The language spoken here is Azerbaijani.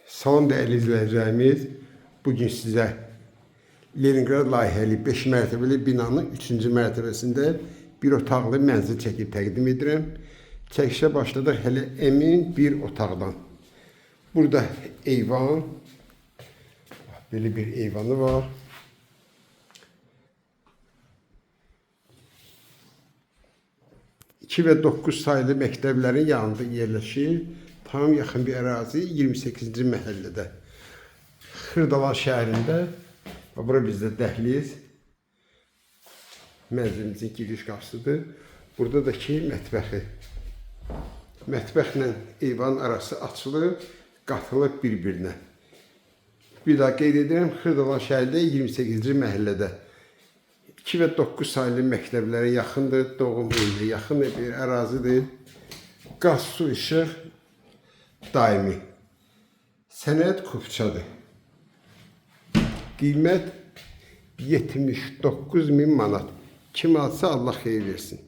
Salam değerli izleyicilerimiz. Bugün size Leningrad layihəli 5 mərtəbəli binanın 3-cü mərtəbəsində bir otaqlı mənzil çəkib təqdim edirəm. Çəkişə başladıq hələ əmin bir otaqdan. Burada eyvan, böyle bir eyvanı var. İki ve 9 sayılı məktəblərin yanında yerləşir. Tam yaxın bir ərazi 28-ci məhəllədə. Xırdalan şəhərində. Bura bizdə dəhliz. Mənzilimizin giriş qapısıdır. Burada da ki mətbəxi. Mətbəxlə eyvan arası açılıb, qatılıb bir-birinə. Bir daha qeyd edirəm, Xırdalan şəhərində 28-ci məhəllədə. 2 və 9 sayılı məktəblərə yaxındır, doğum evinə yaxın bir ərazidir. Qaz, su, işıq daimi. Sənəd kupçadır. Qiymət 79.000 manat. Kim alsa Allah xeyir versin.